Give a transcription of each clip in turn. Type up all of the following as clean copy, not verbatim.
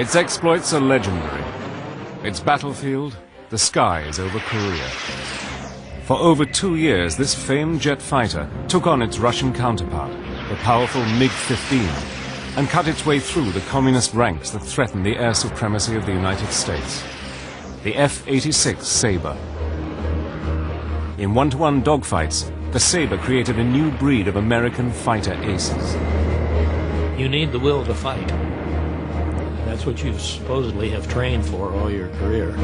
Its exploits are legendary. Its battlefield, the skies over Korea. For over 2 years, this famed jet fighter took on its Russian counterpart, the powerful MiG-15, and cut its way through the communist ranks that threatened the air supremacy of the United States. The F86 Sabre. In one-to-one dogfights, the Sabre created a new breed of American fighter aces. You need the will to fight. That's what you supposedly have trained for all your career.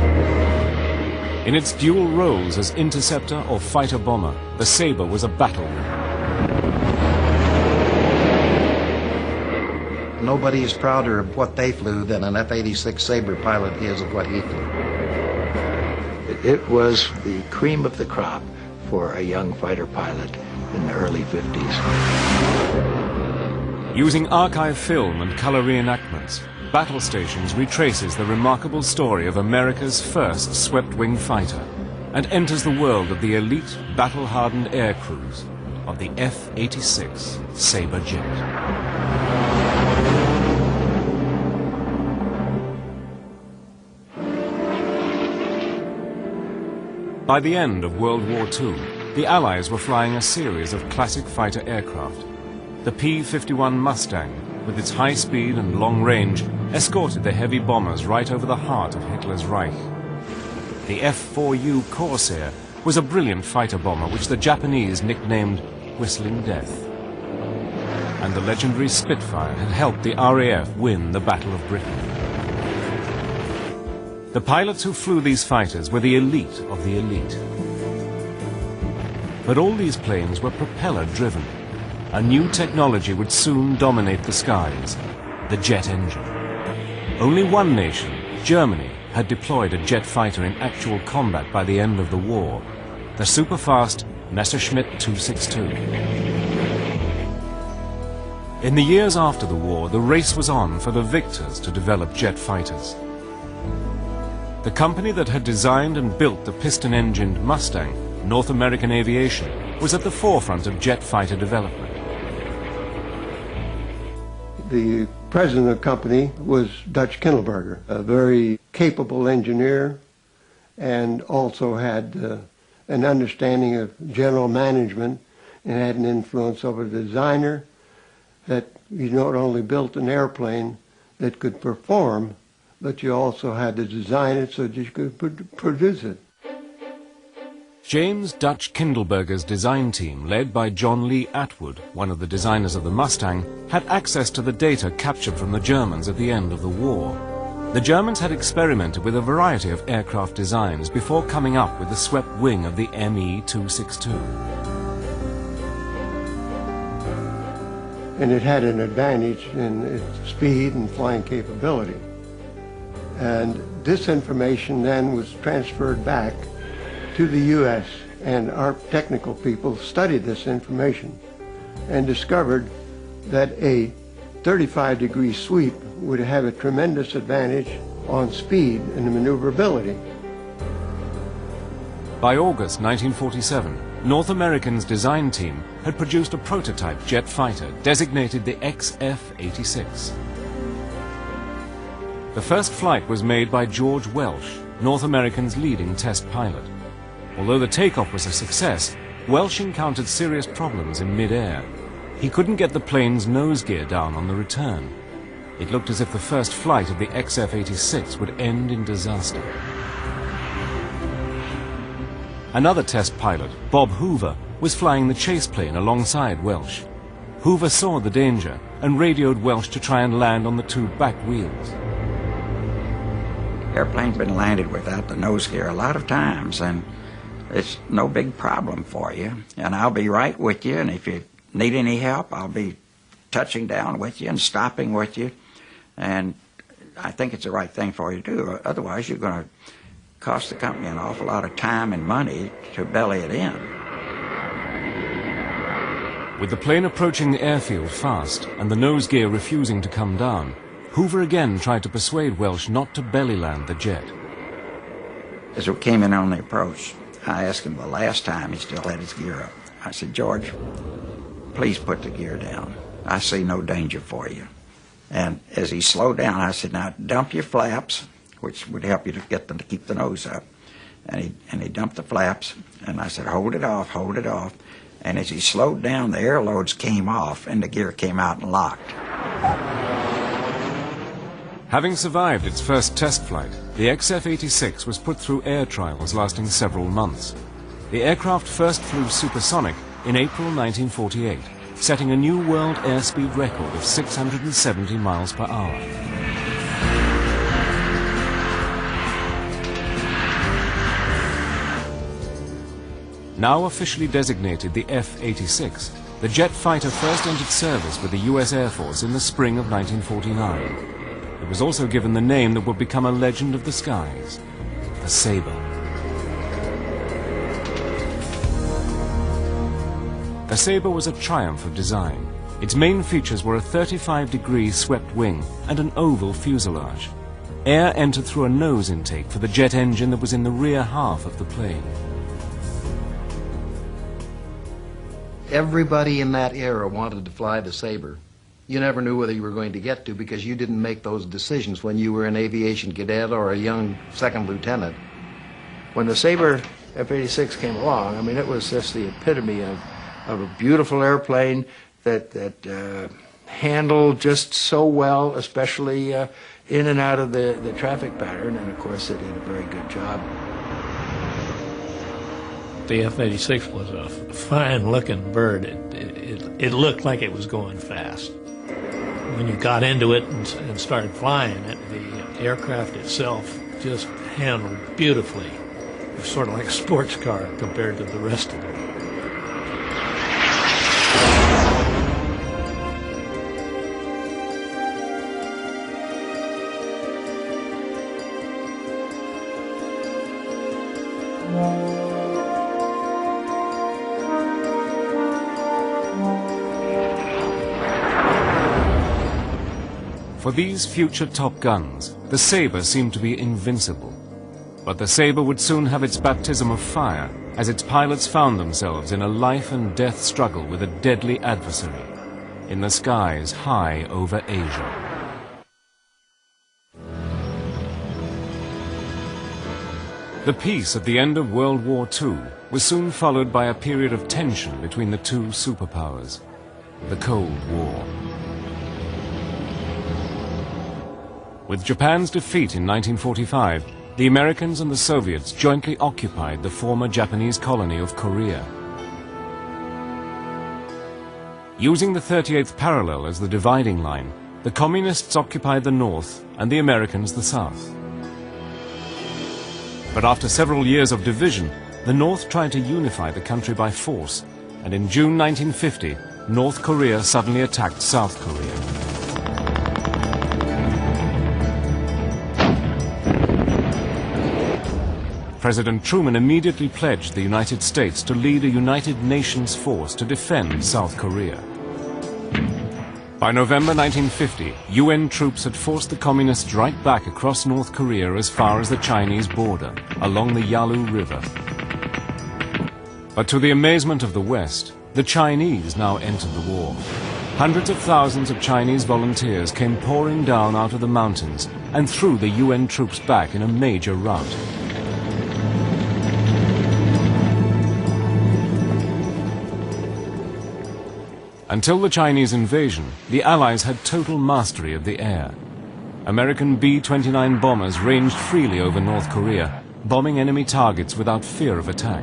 In its dual roles as interceptor or fighter bomber, the Sabre was a battle. Nobody is prouder of what they flew than an F-86 Sabre pilot is of what he flew. It was the cream of the crop for a young fighter pilot in the early 50s. Using archive film and color reenactments, Battle Stations retraces the remarkable story of America's first swept-wing fighter and enters the world of the elite, battle-hardened air crews of the F-86 Sabre jet. By the end of World War II, the Allies were flying a series of classic fighter aircraft. The P-51 Mustang, with its high speed and long range, escorted the heavy bombers right over the heart of Hitler's Reich. The F-4U Corsair was a brilliant fighter bomber which the Japanese nicknamed Whistling Death. And the legendary Spitfire had helped the RAF win the Battle of Britain. The pilots who flew these fighters were the elite of the elite. But all these planes were propeller-driven. A new technology would soon dominate the skies, the jet engine. Only one nation, Germany, had deployed a jet fighter in actual combat by the end of the war, the super-fast Messerschmitt 262. In the years after the war, the race was on for the victors to develop jet fighters. The company that had designed and built the piston-engined Mustang, North American Aviation, was at the forefront of jet fighter development. The president of the company was Dutch Kindleberger, a very capable engineer, and also had an understanding of general management and had an influence over the designer, that he not only built an airplane that could perform, but you also had to design it so that you could produce it. James Dutch Kindleberger's design team, led by John Lee Atwood, one of the designers of the Mustang, had access to the data captured from the Germans at the end of the war. The Germans had experimented with a variety of aircraft designs before coming up with the swept wing of the Me-262. And it had an advantage in its speed and flying capability. And this information then was transferred back to the U.S., and our technical people studied this information and discovered that a 35-degree sweep would have a tremendous advantage on speed and maneuverability. By August 1947, North American's design team had produced a prototype jet fighter designated the XF-86. The first flight was made by George Welsh, North American's leading test pilot. Although the takeoff was a success, Welsh encountered serious problems in mid-air. He couldn't get the plane's nose gear down on the return. It looked as if the first flight of the XF-86 would end in disaster. Another test pilot, Bob Hoover, was flying the chase plane alongside Welsh. Hoover saw the danger and radioed Welsh to try and land on the two back wheels. Airplane's been landed without the nose gear a lot of times, and it's no big problem for you. And I'll be right with you, and if you need any help, I'll be touching down with you and stopping with you. And I think it's the right thing for you to do. Otherwise, you're going to cost the company an awful lot of time and money to belly it in. With the plane approaching the airfield fast and the nose gear refusing to come down, Hoover again tried to persuade Welsh not to belly land the jet. As we came in on the approach, I asked him the last time he still had his gear up. I said, "George, please put the gear down. I see no danger for you." And as he slowed down, I said, now dump your flaps, which would help you to get them to keep the nose up. And he dumped the flaps, and I said, hold it off, hold it off. And as he slowed down, the air loads came off, and the gear came out and locked. Having survived its first test flight, the F86 was put through air trials lasting several months. The aircraft first flew supersonic in April 1948, setting a new world airspeed record of 670 miles per hour. Now officially designated the F86, the jet fighter first entered service with the U.S. Air Force in the spring of 1949. It was also given the name that would become a legend of the skies, the Sabre. The Sabre was a triumph of design. Its main features were a 35-degree swept wing and an oval fuselage. Air entered through a nose intake for the jet engine that was in the rear half of the plane. Everybody in that era wanted to fly the Sabre. You never knew whether you were going to get to because you didn't make those decisions when you were an aviation cadet or a young second lieutenant. When the Sabre F86 came along, I mean, it was just the epitome of a beautiful airplane that handled just so well, especially in and out of the traffic pattern, and of course it did a very good job. The F-86 was a fine-looking bird. It looked like it was going fast. When you got into it and started flying it, the aircraft itself just handled beautifully. It was sort of like a sports car compared to the rest of it. For these future Top Guns, the Sabre seemed to be invincible. But the Sabre would soon have its baptism of fire as its pilots found themselves in a life and death struggle with a deadly adversary in the skies high over Asia. The peace at the end of World War II was soon followed by a period of tension between the two superpowers, the Cold War. With Japan's defeat in 1945, the Americans and the Soviets jointly occupied the former Japanese colony of Korea. Using the 38th parallel as the dividing line, the Communists occupied the north and the Americans the south. But after several years of division, the North tried to unify the country by force, and in June 1950, North Korea suddenly attacked South Korea. President Truman immediately pledged the United States to lead a United Nations force to defend South Korea. By November 1950, UN troops had forced the Communists right back across North Korea as far as the Chinese border, along the Yalu River. But to the amazement of the West, the Chinese now entered the war. Hundreds of thousands of Chinese volunteers came pouring down out of the mountains and threw the UN troops back in a major rout. Until the Chinese invasion, the Allies had total mastery of the air. American B-29 bombers ranged freely over North Korea, bombing enemy targets without fear of attack.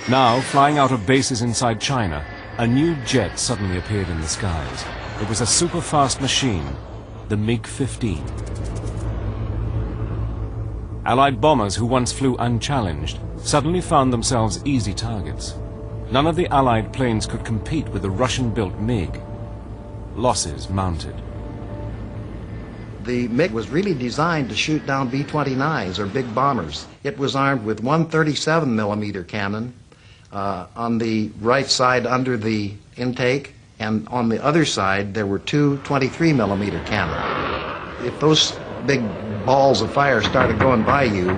Now, flying out of bases inside China, a new jet suddenly appeared in the skies. It was a super-fast machine, the MiG-15. Allied bombers who once flew unchallenged suddenly found themselves easy targets. None of the Allied planes could compete with the Russian-built MiG. Losses mounted. The MiG was really designed to shoot down B-29s, or big bombers. It was armed with one 37-millimeter cannon on the right side under the intake, and on the other side there were two 23-millimeter cannon. If those big balls of fire started going by you,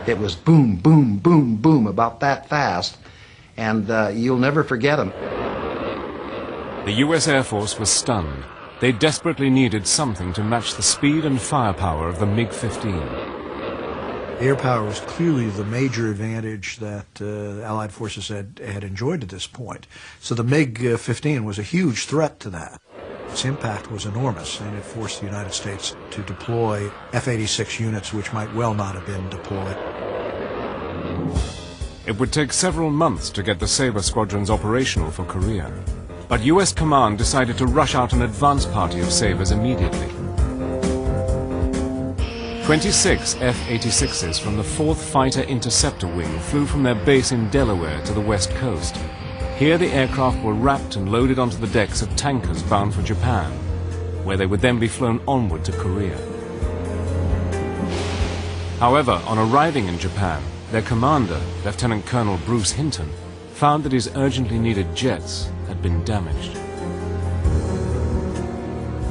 it was boom, boom, boom, boom, about that fast. And you'll never forget them. The US Air Force was stunned. They desperately needed something to match the speed and firepower of the MiG-15. Air power was clearly the major advantage that Allied forces had enjoyed at this point. So the MiG-15 was a huge threat to that. Its impact was enormous, and it forced the United States to deploy F86 units which might well not have been deployed. It would take several months to get the Sabre squadrons operational for Korea. But US command decided to rush out an advance party of Sabres immediately. 26 F86s from the 4th Fighter Interceptor Wing flew from their base in Delaware to the west coast. Here the aircraft were wrapped and loaded onto the decks of tankers bound for Japan, where they would then be flown onward to Korea. However, on arriving in Japan, their commander, Lieutenant Colonel Bruce Hinton, found that his urgently needed jets had been damaged.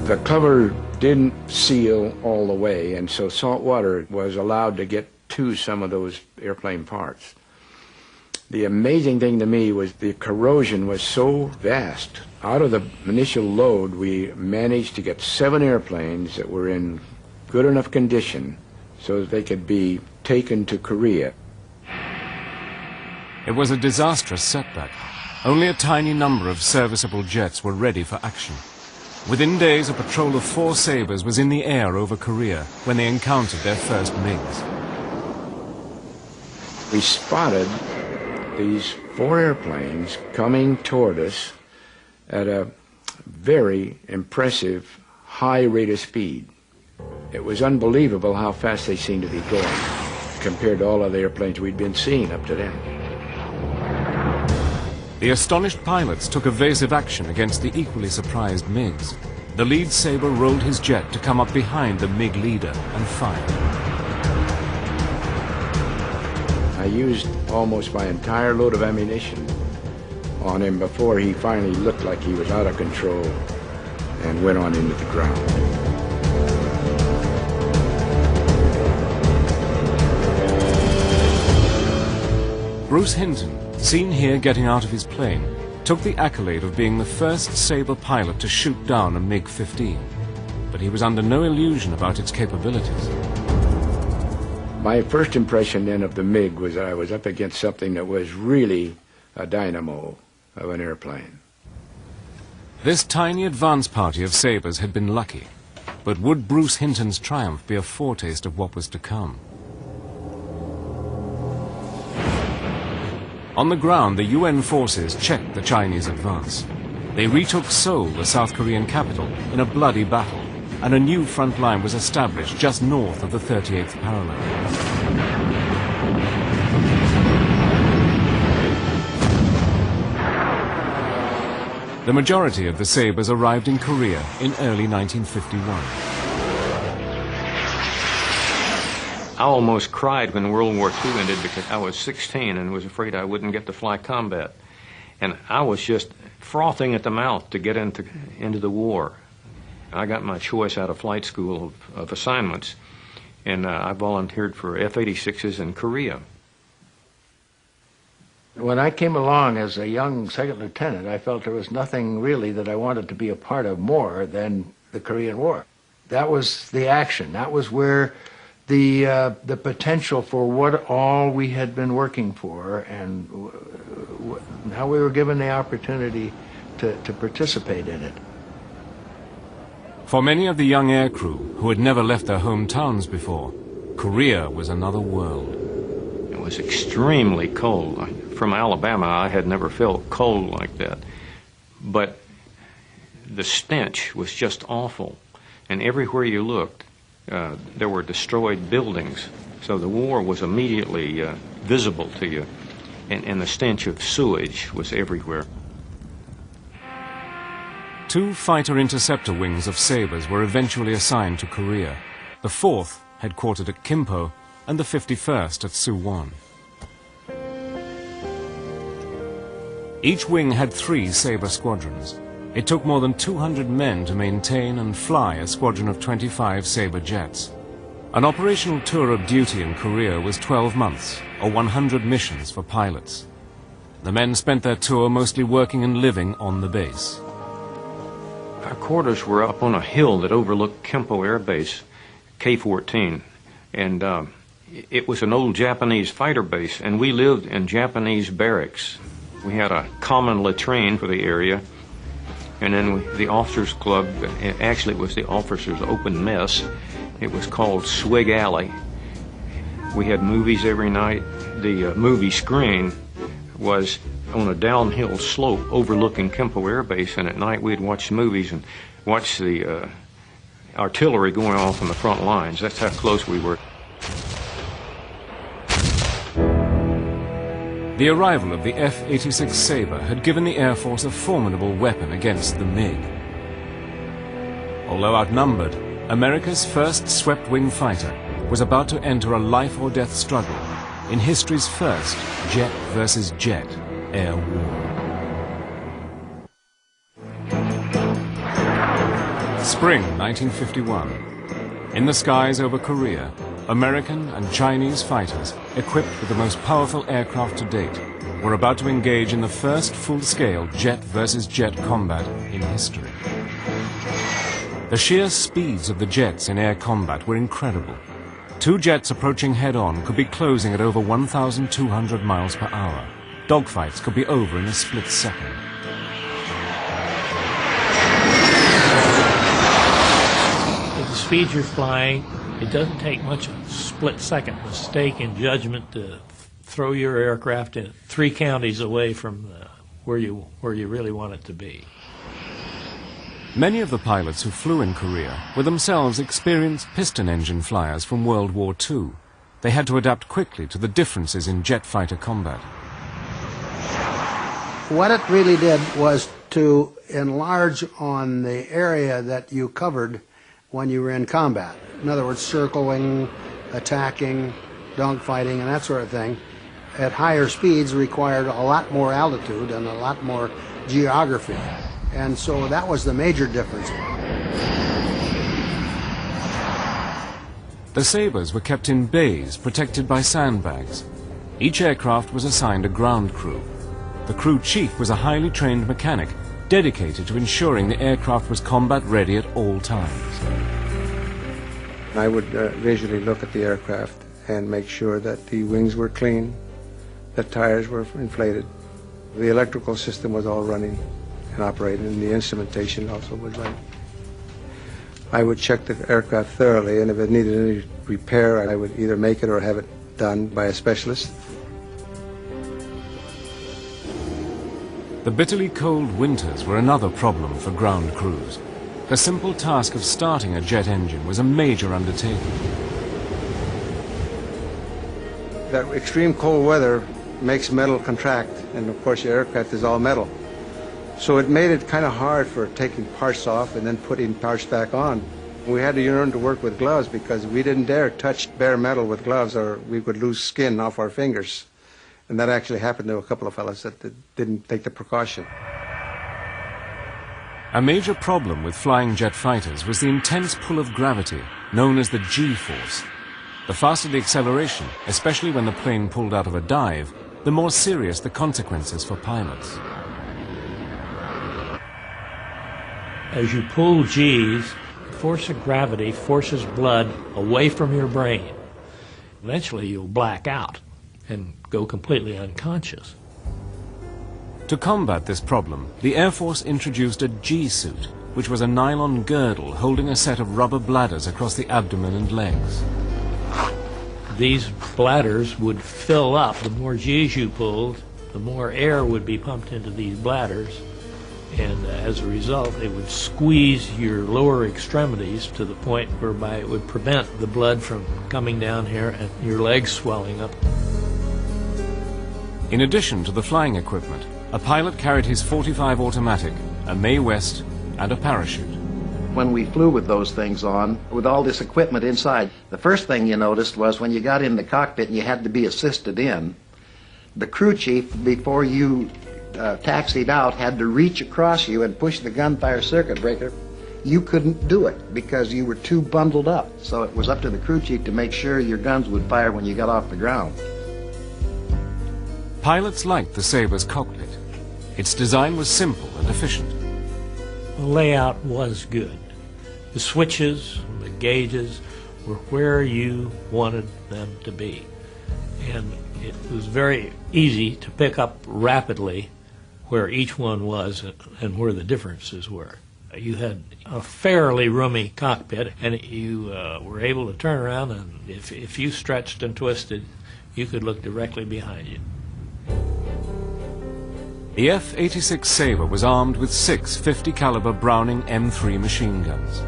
The cover didn't seal all the way, and so salt water was allowed to get to some of those airplane parts. The amazing thing to me was the corrosion was so vast. Out of the initial load, we managed to get 7 airplanes that were in good enough condition so that they could be taken to Korea. It was a disastrous setback. Only a tiny number of serviceable jets were ready for action. Within days, a patrol of 4 Sabres was in the air over Korea when they encountered their first MiGs. We spotted these 4 airplanes coming toward us at a very impressive high rate of speed. It was unbelievable how fast they seemed to be going compared to all other airplanes we'd been seeing up to then. The astonished pilots took evasive action against the equally surprised MiGs. The lead Sabre rolled his jet to come up behind the MiG leader and fired. I used almost my entire load of ammunition on him before he finally looked like he was out of control and went on into the ground. Bruce Hinton, seen here getting out of his plane, took the accolade of being the first Sabre pilot to shoot down a MiG-15. But he was under no illusion about its capabilities. My first impression then of the MiG was that I was up against something that was really a dynamo of an airplane. This tiny advance party of Sabres had been lucky. But would Bruce Hinton's triumph be a foretaste of what was to come? On the ground, the UN forces checked the Chinese advance. They retook Seoul, the South Korean capital, in a bloody battle, and a new front line was established just north of the 38th parallel. The majority of the Sabres arrived in Korea in early 1951. I almost cried when World War II ended because I was 16 and was afraid I wouldn't get to fly combat. And I was just frothing at the mouth to get into the war. I got my choice out of flight school of assignments, and I volunteered for F86s in Korea. When I came along as a young second lieutenant, I felt there was nothing really that I wanted to be a part of more than the Korean War. That was the action. That was where the potential for what all we had been working for and how we were given the opportunity to participate in it. For many of the young aircrew who had never left their hometowns before, Korea was another world. It was extremely cold. From Alabama, I had never felt cold like that. But the stench was just awful. And everywhere you looked, there were destroyed buildings. So the war was immediately visible to you. And the stench of sewage was everywhere. 2 fighter interceptor wings of Sabres were eventually assigned to Korea. The 4th, headquartered at Kimpo, and the 51st at Suwon. Each wing had 3 Sabre squadrons. It took more than 200 men to maintain and fly a squadron of 25 Sabre jets. An operational tour of duty in Korea was 12 months, or 100 missions for pilots. The men spent their tour mostly working and living on the base. Our quarters were up on a hill that overlooked Kempo Air Base, K-14, and it was an old Japanese fighter base, and we lived in Japanese barracks. We had a common latrine for the area, and then the officers' club, actually it was the officers' open mess. It was called Swig Alley. We had movies every night. The movie screen was on a downhill slope overlooking Kempo Air Base, and at night we'd watch movies and watch the artillery going off on the front lines. That's how close we were. The arrival of the F86 Sabre had given the Air Force a formidable weapon against the MiG. Although outnumbered, America's first swept-wing fighter was about to enter a life-or-death struggle in history's first jet versus jet air war. Spring 1951. In the skies over Korea, American and Chinese fighters, equipped with the most powerful aircraft to date, were about to engage in the first full-scale jet versus jet combat in history. The sheer speeds of the jets in air combat were incredible. Two jets approaching head-on could be closing at over 1,200 miles per hour. Dogfights could be over in a split second. At the speed you're flying, it doesn't take much of a split-second mistake in judgment to throw your aircraft in 3 counties away from where you really want it to be. Many of the pilots who flew in Korea were themselves experienced piston engine flyers from World War II. They had to adapt quickly to the differences in jet fighter combat. What it really did was to enlarge on the area that you covered when you were in combat. In other words, circling, attacking, dogfighting, and that sort of thing, at higher speeds required a lot more altitude and a lot more geography. And so that was the major difference. The Sabres were kept in bays protected by sandbags. Each aircraft was assigned a ground crew. The crew chief was a highly trained mechanic dedicated to ensuring the aircraft was combat ready at all times. I would visually look at the aircraft and make sure that the wings were clean, the tires were inflated, the electrical system was all running and operating, and the instrumentation also was running. I would check the aircraft thoroughly, and if it needed any repair, I would either make it or have it done by a specialist. The bitterly cold winters were another problem for ground crews. The simple task of starting a jet engine was a major undertaking. That extreme cold weather makes metal contract, and of course your aircraft is all metal. So it made it kind of hard for taking parts off and then putting parts back on. We had to learn to work with gloves because we didn't dare touch bare metal with gloves or we would lose skin off our fingers. And that actually happened to a couple of fellas that didn't take the precaution. A major problem with flying jet fighters was the intense pull of gravity, known as the G-force. The faster the acceleration, especially when the plane pulled out of a dive, the more serious the consequences for pilots. As you pull G's, the force of gravity forces blood away from your brain. Eventually you'll black out and go completely unconscious. To combat this problem, the Air Force introduced a G-suit, which was a nylon girdle holding a set of rubber bladders across the abdomen and legs. These bladders would fill up. The more G's you pulled, the more air would be pumped into these bladders, and as a result it would squeeze your lower extremities to the point whereby it would prevent the blood from coming down here and your legs swelling up. In addition to the flying equipment, a pilot carried his .45 automatic, a Mae West, and a parachute. When we flew with those things on, with all this equipment inside, the first thing you noticed was when you got in the cockpit and you had to be assisted in, the crew chief, before you taxied out, had to reach across you and push the gunfire circuit breaker. You couldn't do it because you were too bundled up. So it was up to the crew chief to make sure your guns would fire when you got off the ground. Pilots liked the Sabre's cockpit. Its design was simple and efficient. The layout was good. The switches, the gauges were where you wanted them to be. And it was very easy to pick up rapidly where each one was and where the differences were. You had a fairly roomy cockpit, and you were able to turn around, and if you stretched and twisted, you could look directly behind you. The F86 Sabre was armed with 6 50 caliber Browning M3 machine guns.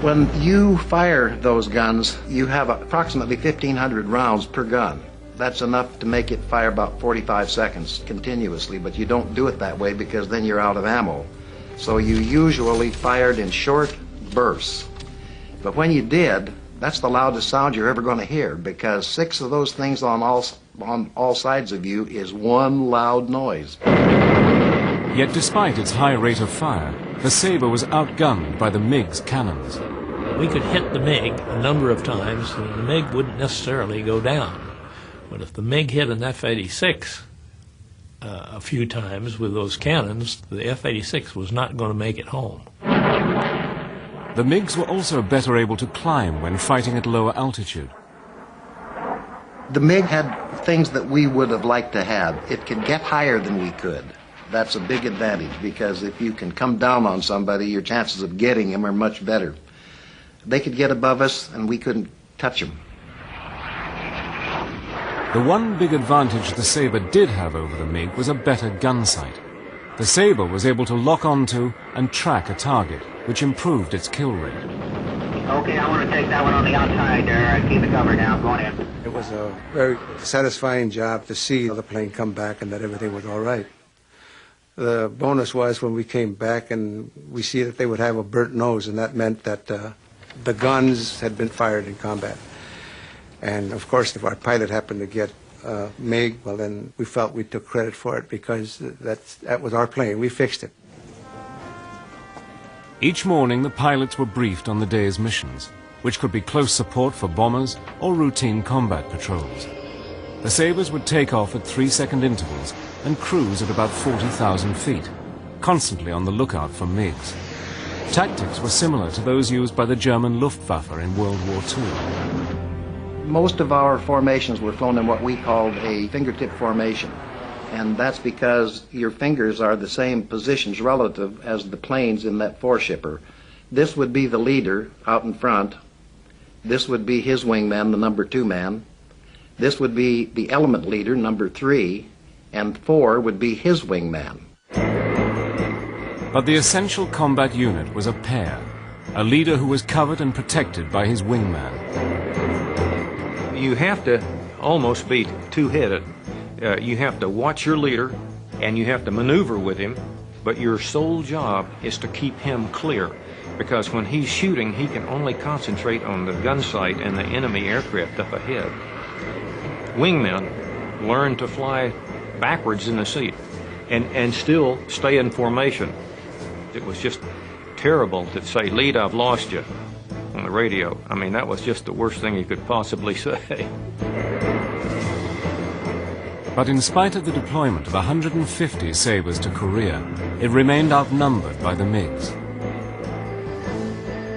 When you fire those guns, you have approximately 1,500 rounds per gun. That's enough to make it fire about 45 seconds continuously, but you don't do it that way because then you're out of ammo. So you usually fired in short bursts. But when you did, that's the loudest sound you're ever going to hear, because 6 of those things on all sides of you is one loud noise. Yet despite its high rate of fire, the Sabre was outgunned by the MiG's cannons. We could hit the MiG a number of times, and the MiG wouldn't necessarily go down. But if the MiG hit an F-86 a few times with those cannons, the F-86 was not going to make it home. The MiGs were also better able to climb when fighting at lower altitude. The MiG had things that we would have liked to have. It could get higher than we could. That's a big advantage, because if you can come down on somebody, your chances of getting him are much better. They could get above us, and we couldn't touch them. The one big advantage the Sabre did have over the MiG was a better gun sight. The Sabre was able to lock onto and track a target, which improved its kill rate. Okay, I want to take that one on the outside there. Keep it covered now. Go on in. It was a very satisfying job to see the plane come back and that everything was all right. The bonus was when we came back and we see that they would have a burnt nose, and that meant that the guns had been fired in combat. And of course, if our pilot happened to get MiG, well then we felt we took credit for it, because that was our plane. We fixed it. Each morning the pilots were briefed on the day's missions, which could be close support for bombers or routine combat patrols. The Sabres would take off at 3-second intervals and cruise at about 40,000 feet, constantly on the lookout for MiGs. Tactics were similar to those used by the German Luftwaffe in World War II. Most of our formations were flown in what we called a fingertip formation. And that's because your fingers are the same positions relative as the planes in that four-shipper. This would be the leader out in front. This would be his wingman, the number 2 man. This would be the element leader, number 3. And 4 would be his wingman. But the essential combat unit was a pair, a leader who was covered and protected by his wingman. You have to almost be two-headed. You have to watch your leader, and you have to maneuver with him, but your sole job is to keep him clear, because when he's shooting, he can only concentrate on the gun sight and the enemy aircraft up ahead. Wingmen learn to fly backwards in the seat and still stay in formation. It was just terrible to say, "Lead, I've lost you," on the radio. I mean, that was just the worst thing you could possibly say. But in spite of the deployment of 150 Sabres to Korea, it remained outnumbered by the MiGs.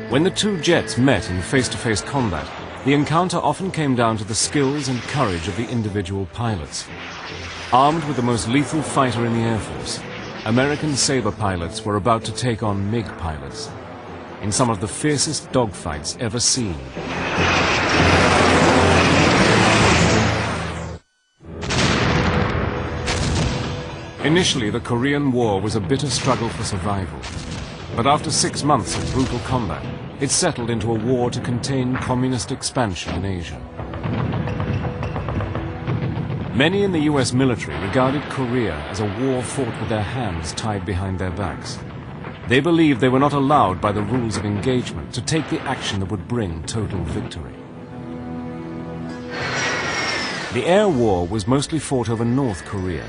When the two jets met in face-to-face combat, the encounter often came down to the skills and courage of the individual pilots. Armed with the most lethal fighter in the Air Force, American Sabre pilots were about to take on MiG pilots in some of the fiercest dogfights ever seen. Initially, the Korean War was a bitter struggle for survival. But after 6 months of brutal combat, it settled into a war to contain communist expansion in Asia. Many in the US military regarded Korea as a war fought with their hands tied behind their backs. They believed they were not allowed by the rules of engagement to take the action that would bring total victory. The air war was mostly fought over North Korea.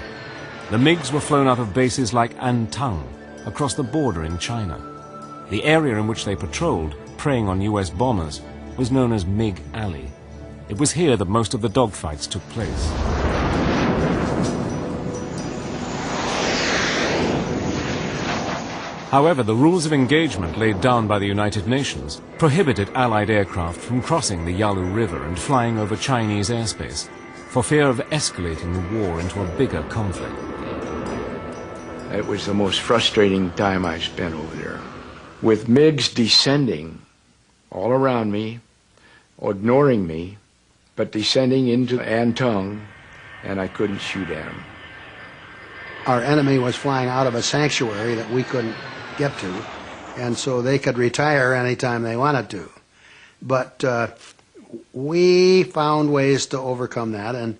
The MiGs were flown out of bases like Antang, across the border in China. The area in which they patrolled, preying on US bombers, was known as MiG Alley. It was here that most of the dogfights took place. However, the rules of engagement laid down by the United Nations prohibited Allied aircraft from crossing the Yalu River and flying over Chinese airspace, for fear of escalating the war into a bigger conflict. It was the most frustrating time I spent over there. With MiGs descending all around me, ignoring me, but descending into Antung, and I couldn't shoot at them. Our enemy was flying out of a sanctuary that we couldn't get to, and so they could retire anytime they wanted to. But we found ways to overcome that, and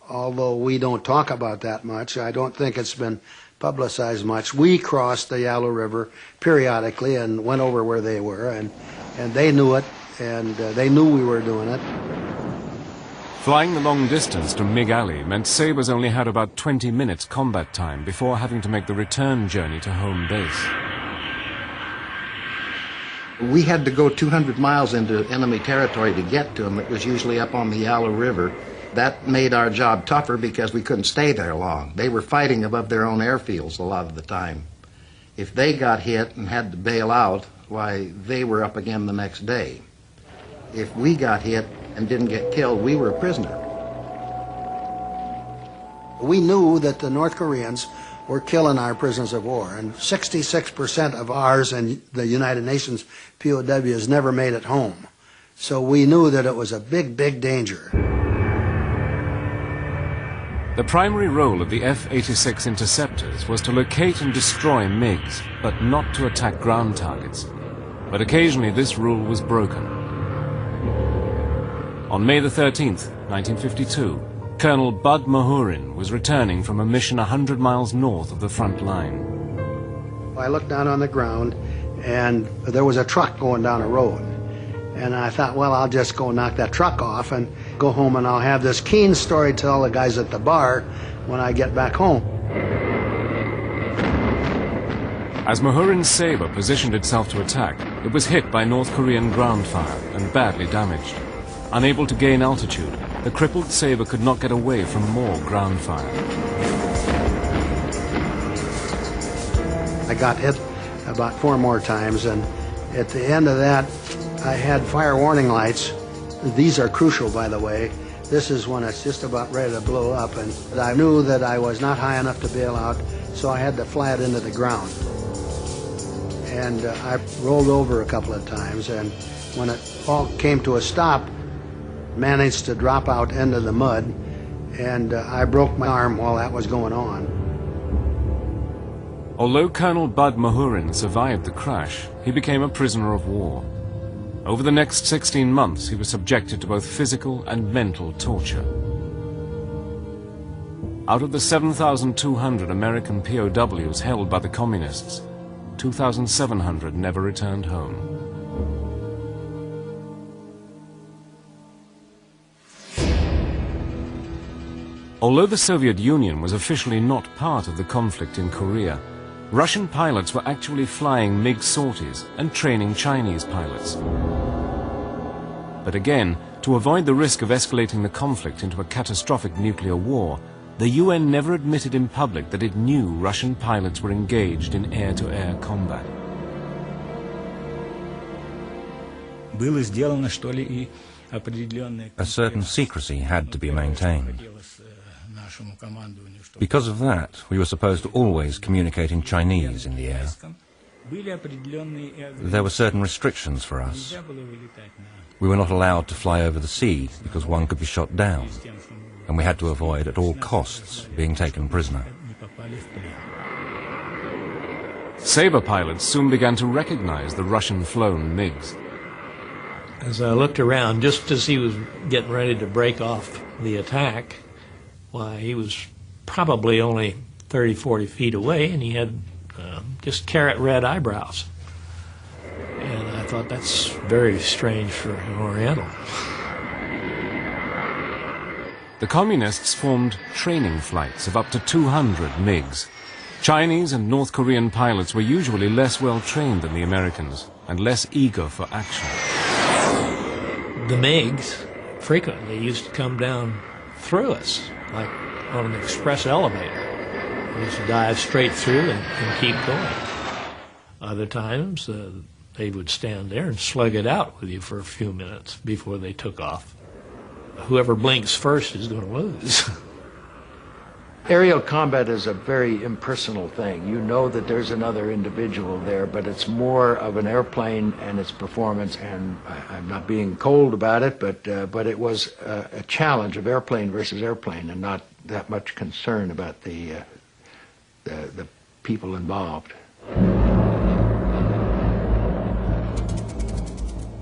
although we don't talk about that much, I don't think it's been publicized much. We crossed the Yalu River periodically and went over where they were, and they knew it, and they knew we were doing it. Flying the long distance to MiG Alley meant Sabres only had about 20 minutes combat time before having to make the return journey to home base. We had to go 200 miles into enemy territory to get to them. It was usually up on the Yalu River. That made our job tougher because we couldn't stay there long. They were fighting above their own airfields a lot of the time. If they got hit and had to bail out, why, they were up again the next day. If we got hit and didn't get killed, we were a prisoner. We knew that the North Koreans were killing our prisoners of war, and 66% of ours and the United Nations POWs never made it home. So we knew that it was a big, big danger. The primary role of the F86 interceptors was to locate and destroy MiGs, but not to attack ground targets. But occasionally this rule was broken. On May the 13th, 1952, Colonel Bud Mahurin was returning from a mission 100 miles north of the front line. I looked down on the ground, and there was a truck going down a road. And I thought, well, I'll just go knock that truck off and go home, and I'll have this keen story to tell the guys at the bar when I get back home. As Mahurin's Sabre positioned itself to attack, it was hit by North Korean ground fire and badly damaged. Unable to gain altitude, the crippled Sabre could not get away from more ground fire. I got hit about 4 more times, and at the end of that, I had fire warning lights. These are crucial, by the way. This is when it's just about ready to blow up, and I knew that I was not high enough to bail out, so I had to fly it into the ground. And I rolled over a couple of times, and when it all came to a stop, managed to drop out into the mud, and I broke my arm while that was going on. Although Colonel Bud Mahurin survived the crash, he became a prisoner of war. Over the next 16 months, he was subjected to both physical and mental torture. Out of the 7,200 American POWs held by the communists, 2,700 never returned home. Although the Soviet Union was officially not part of the conflict in Korea, Russian pilots were actually flying MiG sorties and training Chinese pilots. But again, to avoid the risk of escalating the conflict into a catastrophic nuclear war, the UN never admitted in public that it knew Russian pilots were engaged in air-to-air combat. A certain secrecy had to be maintained. Because of that, we were supposed to always communicate in Chinese in the air. There were certain restrictions for us. We were not allowed to fly over the sea because one could be shot down, and we had to avoid at all costs being taken prisoner. Sabre pilots soon began to recognize the Russian-flown MiGs. As I looked around, just as he was getting ready to break off the attack, why, he was probably only 30, 40 feet away, and he had just carrot red eyebrows. And I thought, that's very strange for an Oriental. The communists formed training flights of up to 200 MiGs. Chinese and North Korean pilots were usually less well trained than the Americans and less eager for action. The MiGs frequently used to come down through us, like on an express elevator. We just dive straight through and keep going. Other times, they would stand there and slug it out with you for a few minutes before they took off. Whoever blinks first is going to lose. Aerial combat is a very impersonal thing. You know that there's another individual there, but it's more of an airplane and its performance, and I'm not being cold about it, but it was a challenge of airplane versus airplane and not that much concern about the people involved.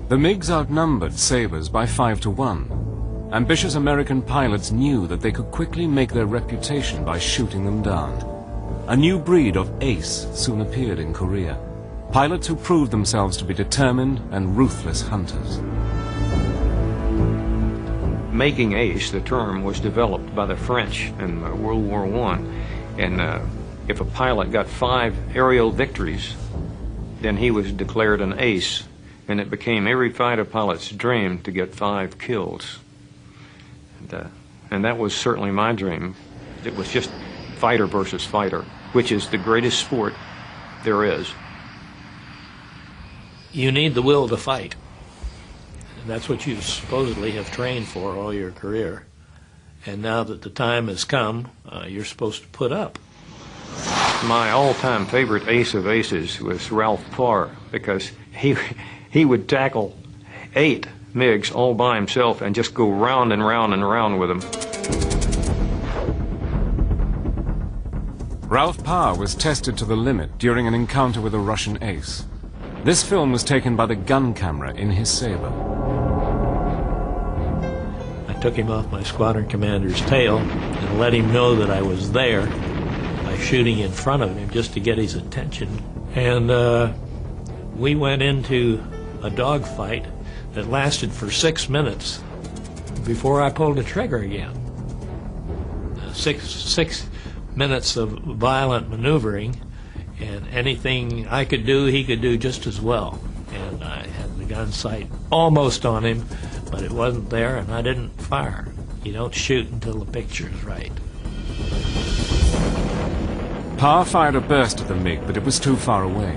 The MiGs outnumbered Sabres by 5 to 1. Ambitious American pilots knew that they could quickly make their reputation by shooting them down. A new breed of ace soon appeared in Korea. Pilots who proved themselves to be determined and ruthless hunters. Making ace, the term, was developed by the French in World War I. And if a pilot got 5 aerial victories, then he was declared an ace. And it became every fighter pilot's dream to get 5 kills. And that was certainly my dream. It was just fighter versus fighter, which is the greatest sport there is. You need the will to fight. And that's what you supposedly have trained for all your career. And now that the time has come, you're supposed to put up. My all-time favorite ace of aces was Ralph Parr, because he would tackle 8 MiGs all by himself and just go round and round and round with them. Ralph Parr was tested to the limit during an encounter with a Russian ace. This film was taken by the gun camera in his Sabre. I took him off my squadron commander's tail and let him know that I was there by shooting in front of him just to get his attention. And we went into a dogfight that lasted for 6 minutes before I pulled the trigger again. 6 minutes of violent maneuvering, and anything I could do, he could do just as well. And I had the gun sight almost on him, but it wasn't there, and I didn't fire. You don't shoot until the picture is right. Parr fired a burst at the MiG, but it was too far away.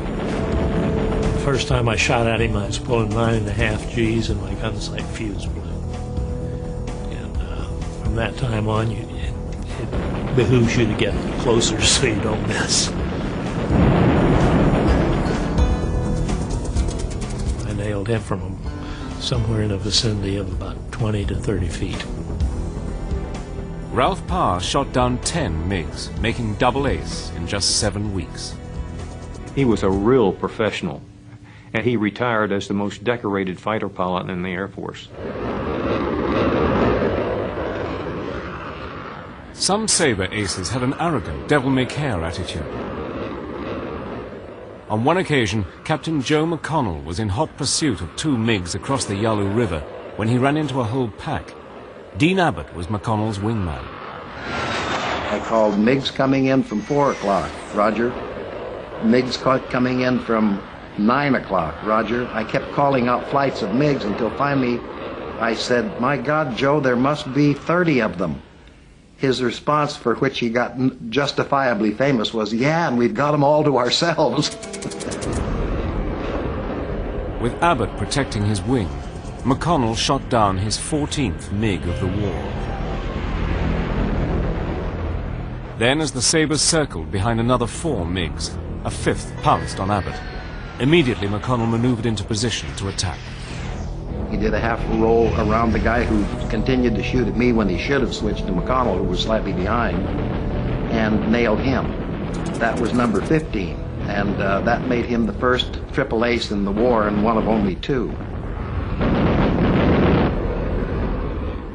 First time I shot at him, I was pulling 9.5 Gs and my gun sight fuse blew. And from that time on, it behooves you to get closer so you don't miss. I nailed him from somewhere in the vicinity of about 20 to 30 feet. Ralph Parr shot down 10 MiGs, making double ace in just 7 weeks. He was a real professional. And he retired as the most decorated fighter pilot in the Air Force. Some Sabre aces had an arrogant, devil-may-care attitude. On one occasion, Captain Joe McConnell was in hot pursuit of 2 MiGs across the Yalu River when he ran into a whole pack. Dean Abbott was McConnell's wingman. I called MiGs coming in from 4 o'clock, roger. MiGs coming in from 9 o'clock, roger. I kept calling out flights of MiGs until finally I said, "My God, Joe, there must be 30 of them." His response, for which he got justifiably famous, was, "Yeah, and we've got them all to ourselves." With Abbott protecting his wing, McConnell shot down his 14th MiG of the war. Then, as the Sabres circled behind another 4 MiGs, a 5th pounced on Abbott. Immediately, McConnell maneuvered into position to attack. He did a half roll around the guy who continued to shoot at me when he should have switched to McConnell, who was slightly behind, and nailed him. That was number 15, and that made him the first triple ace in the war and one of only 2.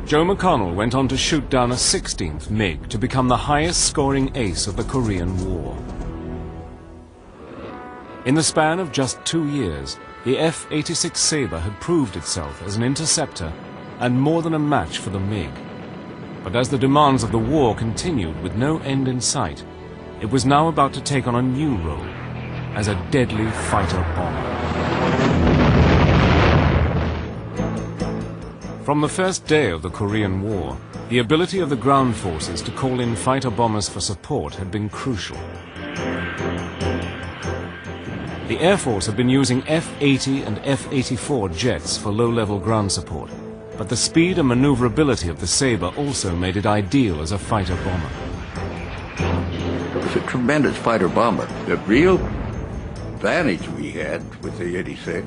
Joe McConnell went on to shoot down a 16th MiG to become the highest-scoring ace of the Korean War. In the span of just 2 years, the F86 Sabre had proved itself as an interceptor and more than a match for the MiG. But as the demands of the war continued with no end in sight, it was now about to take on a new role as a deadly fighter bomber. From the first day of the Korean War, the ability of the ground forces to call in fighter bombers for support had been crucial. The The Air Force had been using F-80 and F-84 jets for low-level ground support, but the speed and maneuverability of the Sabre also made it ideal as a fighter-bomber. It was a tremendous fighter-bomber. The real advantage we had with the 86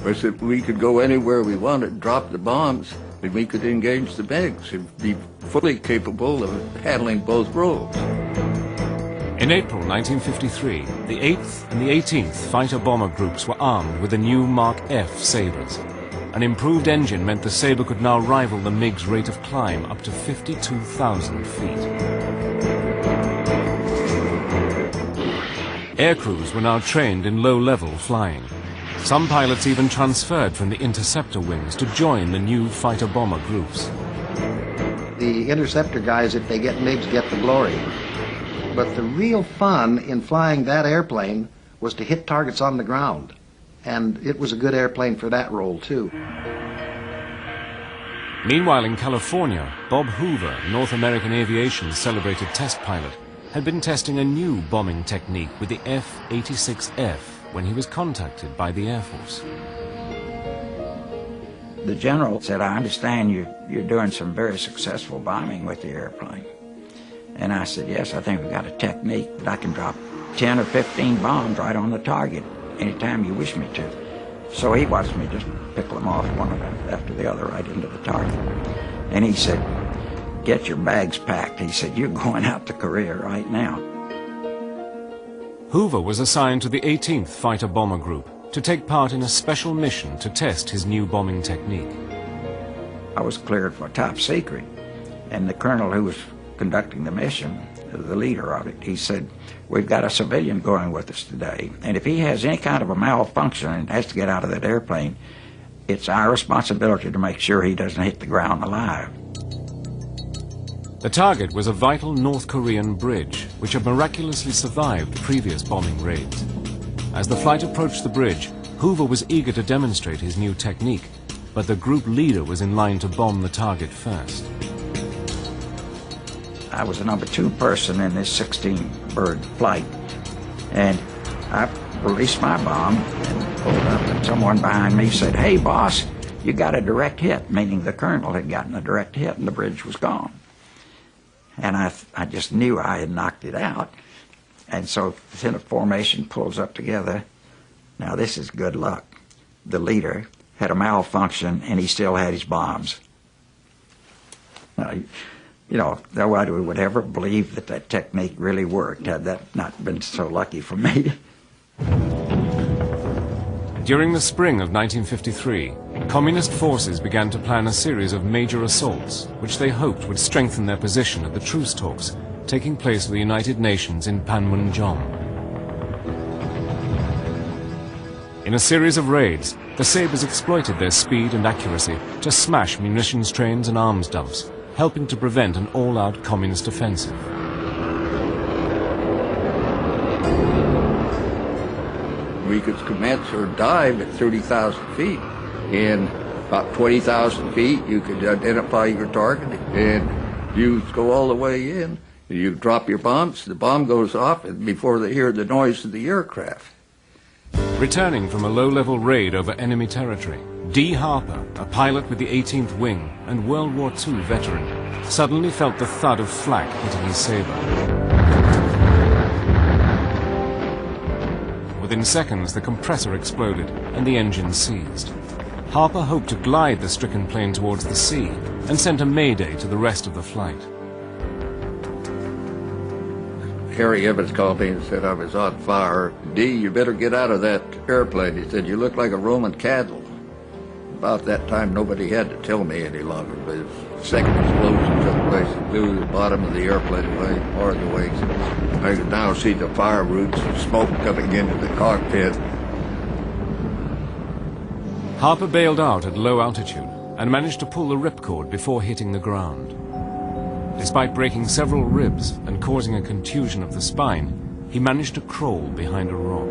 was that we could go anywhere we wanted, drop the bombs, and we could engage the MiGs and be fully capable of handling both roles. In April 1953, the 8th and the 18th fighter-bomber groups were armed with the new Mark F Sabres. An improved engine meant the Sabre could now rival the MiG's rate of climb up to 52,000 feet. Air crews were now trained in low-level flying. Some pilots even transferred from the interceptor wings to join the new fighter-bomber groups. The interceptor guys, if they get MiGs, get the glory. But the real fun in flying that airplane was to hit targets on the ground. And it was a good airplane for that role, too. Meanwhile, in California, Bob Hoover, North American Aviation's celebrated test pilot, had been testing a new bombing technique with the F86F when he was contacted by the Air Force. The general said, I understand you're doing some very successful bombing with the airplane. And I said, yes, I think we've got a technique that I can drop 10 or 15 bombs right on the target anytime you wish me to. So he watched me just pickle them off one after the other right into the target. And he said, get your bags packed. He said, you're going out to Korea right now. Hoover was assigned to the 18th Fighter Bomber Group to take part in a special mission to test his new bombing technique. I was cleared for top secret, and the colonel who was conducting the mission, the leader of it, he said, we've got a civilian going with us today, and if he has any kind of a malfunction and has to get out of that airplane, it's our responsibility to make sure he doesn't hit the ground alive. The target was a vital North Korean bridge, which had miraculously survived previous bombing raids. As the flight approached the bridge, Hoover was eager to demonstrate his new technique, but the group leader was in line to bomb the target first. I was the number 2 person in this 16-bird flight, and I released my bomb and pulled up, and someone behind me said, hey, boss, you got a direct hit, meaning the colonel had gotten a direct hit and the bridge was gone. And I just knew I had knocked it out. And so then a formation pulls up together. Now this is good luck. The leader had a malfunction and he still had his bombs. Now, you know, nobody would ever believe that that technique really worked had that not been so lucky for me. During the spring of 1953, Communist forces began to plan a series of major assaults, which they hoped would strengthen their position at the truce talks taking place at the United Nations in Panmunjom. In a series of raids, the Sabres exploited their speed and accuracy to smash munitions trains and arms dumps, helping to prevent an all-out communist offensive. We could commence or dive at 30,000 feet. In about 20,000 feet, you could identify your target, and you go all the way in. You drop your bombs, the bomb goes off before they hear the noise of the aircraft. Returning from a low-level raid over enemy territory, D. Harper, a pilot with the 18th Wing and World War II veteran, suddenly felt the thud of flak hitting his Sabre. Within seconds, the compressor exploded and the engine seized. Harper hoped to glide the stricken plane towards the sea and sent a mayday to the rest of the flight. Harry Evans called me and said I was on fire. D, you better get out of that airplane. He said, you look like a Roman candle. About that time, nobody had to tell me any longer, but the second explosion took place and blew the bottom of the airplane away, or the wings. I could now see the fire roots of smoke coming into the cockpit. Harper bailed out at low altitude and managed to pull the ripcord before hitting the ground. Despite breaking several ribs and causing a contusion of the spine, he managed to crawl behind a rock.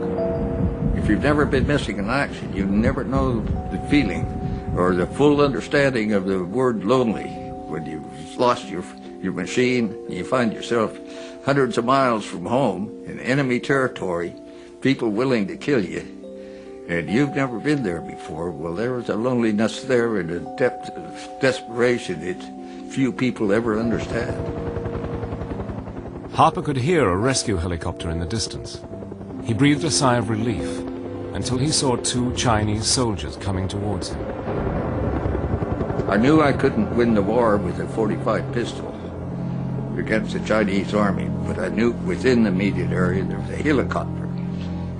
If you've never been missing in action, you never know the feeling or the full understanding of the word lonely. When you've lost your machine, you find yourself hundreds of miles from home in enemy territory, people willing to kill you, and you've never been there before. Well, there was a loneliness there and a depth of desperation that few people ever understand. Harper could hear a rescue helicopter in the distance. He breathed a sigh of relief until he saw 2 Chinese soldiers coming towards him. I knew I couldn't win the war with a .45 pistol against the Chinese army, but I knew within the immediate area there was a helicopter.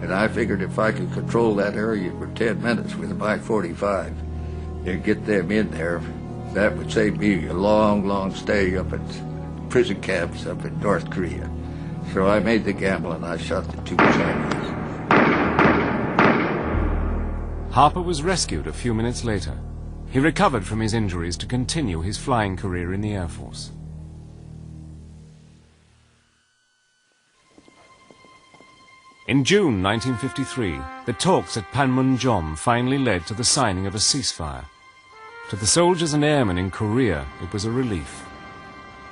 And I figured if I could control that area for 10 minutes with my .45 and get them in there, that would save me a long, long stay up at prison camps up in North Korea. So I made the gamble and I shot the 2 Chinese. Harper was rescued a few minutes later. He recovered from his injuries to continue his flying career in the Air Force. In June 1953, the talks at Panmunjom finally led to the signing of a ceasefire. To the soldiers and airmen in Korea, it was a relief.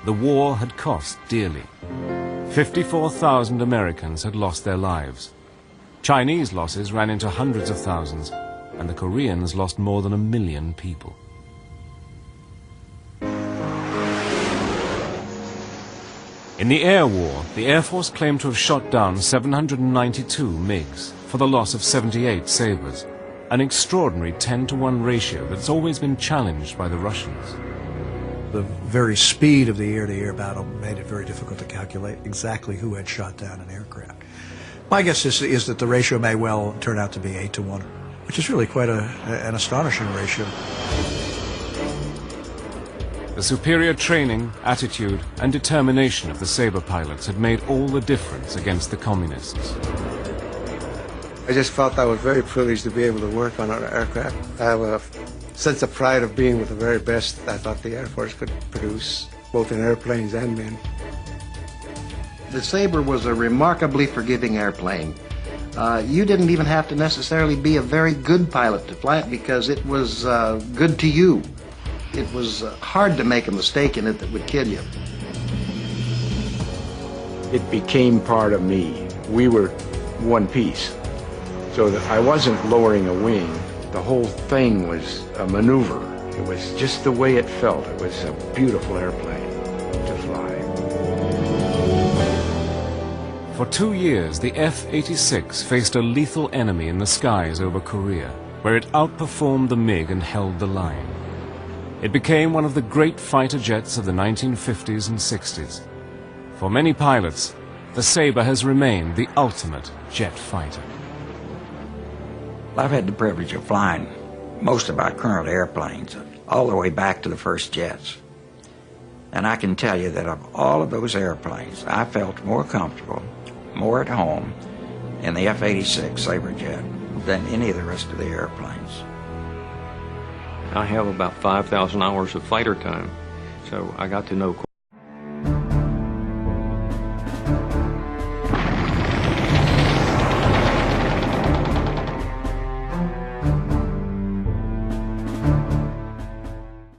The war had cost dearly. 54,000 Americans had lost their lives. Chinese losses ran into hundreds of thousands, and the Koreans lost more than 1 million people. In the air war, the Air Force claimed to have shot down 792 MiGs for the loss of 78 Sabres, an extraordinary 10-to-1 ratio that's always been challenged by the Russians. The very speed of the air-to-air battle made it very difficult to calculate exactly who had shot down an aircraft. My guess is that the ratio may well turn out to be 8-to-1, which is really quite an astonishing ratio. The superior training, attitude, and determination of the Sabre pilots had made all the difference against the communists. I just felt I was very privileged to be able to work on our aircraft. I have a sense of pride of being with the very best I thought the Air Force could produce, both in airplanes and men. The Sabre was a remarkably forgiving airplane. You didn't even have to necessarily be a very good pilot to fly it because it was good to you. It was hard to make a mistake in it that would kill you. It became part of me. We were one piece. So that I wasn't lowering a wing. The whole thing was a maneuver. It was just the way it felt. It was a beautiful airplane to fly. For 2 years, the F86 faced a lethal enemy in the skies over Korea, where it outperformed the MiG and held the line. It became one of the great fighter jets of the 1950s and 60s. For many pilots, the Sabre has remained the ultimate jet fighter. I've had the privilege of flying most of our current airplanes, all the way back to the first jets. And I can tell you that of all of those airplanes, I felt more comfortable, more at home in the F86 Sabre jet than any of the rest of the airplanes. I have about 5,000 hours of fighter time, so I got to know quite